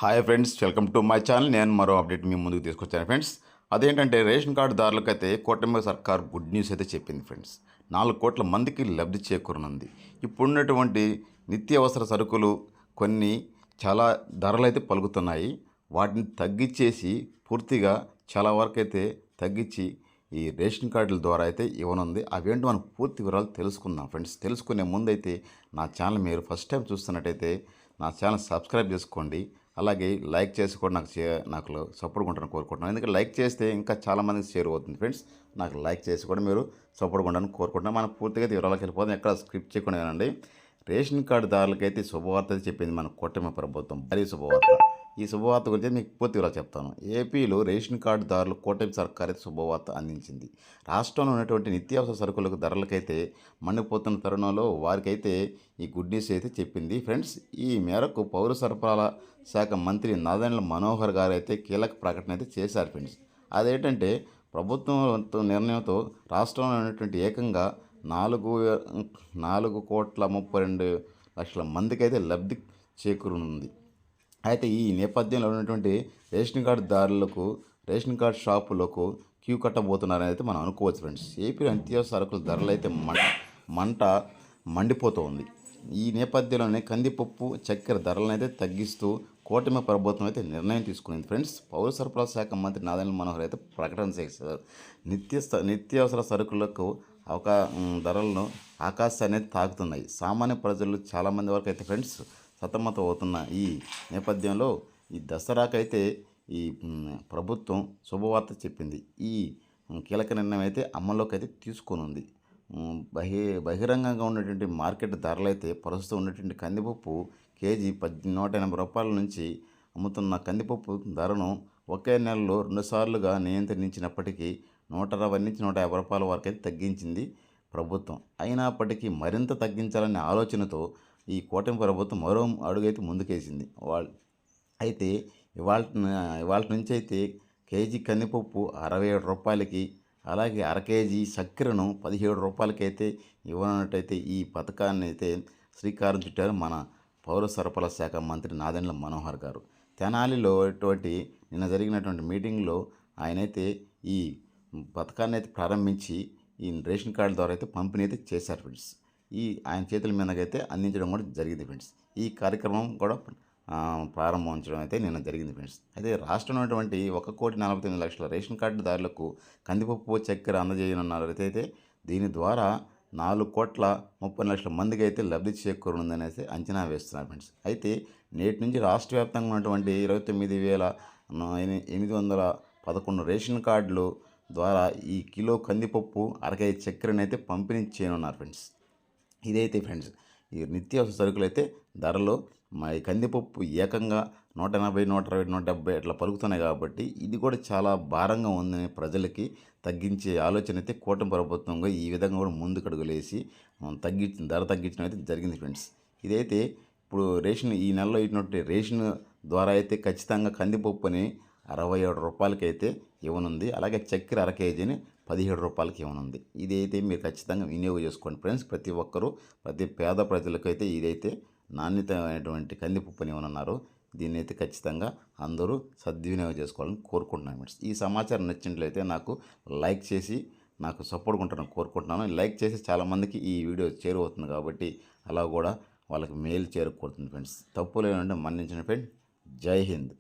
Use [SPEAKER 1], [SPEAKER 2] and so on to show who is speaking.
[SPEAKER 1] Hi friends, welcome to my channel. నేను మరో update మీ ముందుకు తీసుకొచ్చాను ఫ్రెండ్స్. అదేంటంటే రేషన్ కార్డుదారులకైతే కూటమి సర్కార్ గుడ్ న్యూస్ అయితే చెప్పింది ఫ్రెండ్స్. 4 కోట్ల మందికి లబ్ధి చేకూరనుంది. ఇప్పుడున్నటువంటి నిత్యావసర సరుకులు కొన్ని చాలా ధరలైతే పలుకుతున్నాయి. వాటిని తగ్గించేసి పూర్తిగా చాలా వరకు అయితే తగ్గించి ఈ రేషన్ కార్డుల ద్వారా అయితే ఇవ్వనుంది. అవేంటి మనం పూర్తి వివరాలు తెలుసుకుందాం ఫ్రెండ్స్. తెలుసుకునే ముందైతే నా ఛానల్ మీరు ఫస్ట్ టైం చూస్తున్నట్టయితే నా ఛానల్ సబ్స్క్రైబ్ చేసుకోండి. అలాగే లైక్ చేసి కూడా నాకు సపోర్ట్ ఉంటాను కోరుకుంటున్నాను. ఎందుకంటే లైక్ చేస్తే ఇంకా చాలామందికి షేర్ అవుతుంది ఫ్రెండ్స్. నాకు లైక్ చేసి కూడా మీరు సపోర్ట్ ఉంటాను కోరుకుంటున్నాను. మనం పూర్తిగా వివరాలకు వెళ్ళిపోతాం. ఎక్కడ స్క్రిప్ట్ చేయకుండా వినండి. రేషన్ కార్డుదారులకైతే శుభవార్త చెప్పింది మన కూటమి ప్రభుత్వం. భారీ శుభవార్త. ఈ శుభవార్త గురించి మీకు పూర్తి వివరాలు చెప్తాను. ఏపీలో రేషన్ కార్డుదారులు కూటమి సర్కార్ అయితే శుభవార్త అందించింది. రాష్ట్రంలో ఉన్నటువంటి నిత్యావసర సరుకులకు ధరలకైతే మండిపోతున్న తరుణంలో వారికైతే ఈ గుడ్ న్యూస్ అయితే చెప్పింది ఫ్రెండ్స్. ఈ మేరకు పౌర సరఫరాల శాఖ మంత్రి నాదెండ్ల మనోహర్ గారు అయితే కీలక ప్రకటన అయితే చేశారు ఫ్రెండ్స్. అదేంటంటే ప్రభుత్వం నిర్ణయంతో రాష్ట్రంలో ఉన్నటువంటి ఏకంగా 4,32,00,000 మందికి అయితే లబ్ధి చేకూరనుంది. అయితే ఈ నేపథ్యంలో ఉన్నటువంటి రేషన్ కార్డుదారులకు రేషన్ కార్డు షాపులకు క్యూ కట్టబోతున్నారని అయితే మనం అనుకోవచ్చు ఫ్రెండ్స్. ఏపీలో నిత్యావసర సరుకుల ధరలు అయితే మంట మండిపోతుంది. ఈ నేపథ్యంలోనే కందిపప్పు చక్కెర ధరలను అయితే తగ్గిస్తూ కూటమి ప్రభుత్వం అయితే నిర్ణయం తీసుకునింది ఫ్రెండ్స్. పౌర సరఫరా శాఖ మంత్రి నాదెండ్ల మనోహర్ అయితే ప్రకటన చేశారు. నిత్యావసర సరుకులకు ధరలను ఆకాశాన్ని తాకుతున్నాయి. సామాన్య ప్రజలు చాలామంది వరకు అయితే ఫ్రెండ్స్ సతమతం అవుతున్న ఈ నేపథ్యంలో ఈ దసరాకైతే ఈ ప్రభుత్వం శుభవార్త చెప్పింది. ఈ కీలక నిర్ణయం అయితే అమల్లోకి అయితే తీసుకొనుంది. బహిరంగంగా ఉన్నటువంటి మార్కెట్ ధరలు అయితే ప్రస్తుతం ఉన్నటువంటి కందిపప్పు కేజీ 180 రూపాయల నుంచి అమ్ముతున్న కందిపప్పు ధరను ఒకే నెలలో 2 సార్లుగా నియంత్రించినప్పటికీ 120 నుంచి 150 రూపాయల వరకు అయితే తగ్గించింది ప్రభుత్వం. అయినప్పటికీ మరింత తగ్గించాలనే ఆలోచనతో ఈ కూటమి ప్రభుత్వం మరో అడుగైతే ముందుకేసింది. అయితే ఇవాళ నుంచి అయితే కేజీ కందిపప్పు 67 రూపాయలకి, అలాగే అర కేజీ చక్కెరను 17 రూపాయలకైతే ఇవ్వనున్నట్టయితే ఈ పథకాన్ని అయితే శ్రీకారం చుట్టారు మన పౌర సరఫరాల శాఖ మంత్రి నాదెండ్ల మనోహర్ గారు. తెనాలిలో నిన్న జరిగినటువంటి మీటింగ్లో ఆయనైతే ఈ పథకాన్ని అయితే ప్రారంభించి ఈ రేషన్ కార్డు ద్వారా అయితే పంపిణీ అయితే చేశారు ఫ్రెండ్స్. ఆయన చేతుల మీదకైతే అందించడం కూడా జరిగింది ఫ్రెండ్స్. ఈ కార్యక్రమం కూడా ప్రారంభించడం అయితే నిన్న జరిగింది ఫ్రెండ్స్. అయితే రాష్ట్రంలో ఉన్నటువంటి 1,49,00,000 రేషన్ కార్డుదారులకు కందిపప్పు చక్కెర అందజేయనున్నారైతే దీని ద్వారా 4,30,00,000 మందికి అయితే లబ్ధి చేకూరనుందనేసి అంచనా వేస్తున్నారు ఫ్రెండ్స్. అయితే నేటి నుంచి రాష్ట్ర వ్యాప్తంగా ఉన్నటువంటి 29,811 రేషన్ కార్డులు ద్వారా ఈ కిలో కందిపప్పు అర కేజీ చక్కెరనైతే పంపిణీ చేయనున్నారు ఫ్రెండ్స్. ఇదైతే ఫ్రెండ్స్ ఈ నిత్యావసర సరుకులు అయితే ధరలు ఈ కందిపప్పు ఏకంగా 180, 120, 170 అట్లా పలుకుతున్నాయి. కాబట్టి ఇది కూడా చాలా భారంగా ఉందని ప్రజలకి తగ్గించే ఆలోచన అయితే కూటమి ప్రభుత్వంగా ఈ విధంగా కూడా ముందుకు అడుగులేసి ధర తగ్గించడం అయితే జరిగింది ఫ్రెండ్స్. ఇదైతే ఇప్పుడు ఈ నెలలో ఇటువంటి రేషన్ ద్వారా అయితే ఖచ్చితంగా కందిపప్పుని 67 రూపాయలకైతే ఇవ్వనుంది. అలాగే చక్కెర అర కేజీని 17 రూపాయలకి ఇవ్వనుంది. ఇదైతే మీరు ఖచ్చితంగా వినియోగం చేసుకోండి ఫ్రెండ్స్. ప్రతి ఒక్కరూ ప్రతి పేద ప్రజలకైతే ఇదైతే నాణ్యతమైనటువంటి కందిపప్పుని ఇవ్వనున్నారు. దీన్ని అయితే ఖచ్చితంగా అందరూ సద్వినియోగం చేసుకోవాలని కోరుకుంటున్నాను ఫ్రెండ్స్. ఈ సమాచారం నచ్చినట్లయితే నాకు లైక్ చేసి నాకు సపోర్ట్ ఉంటారని కోరుకుంటున్నాను. లైక్ చేసి చాలామందికి ఈ వీడియో చేరువవుతుంది కాబట్టి అలా కూడా వాళ్ళకి మేలు చేరుకోరుతుంది ఫ్రెండ్స్. తప్పు లేదంటే మన్నించిన ఫ్రెండ్. జై హింద్.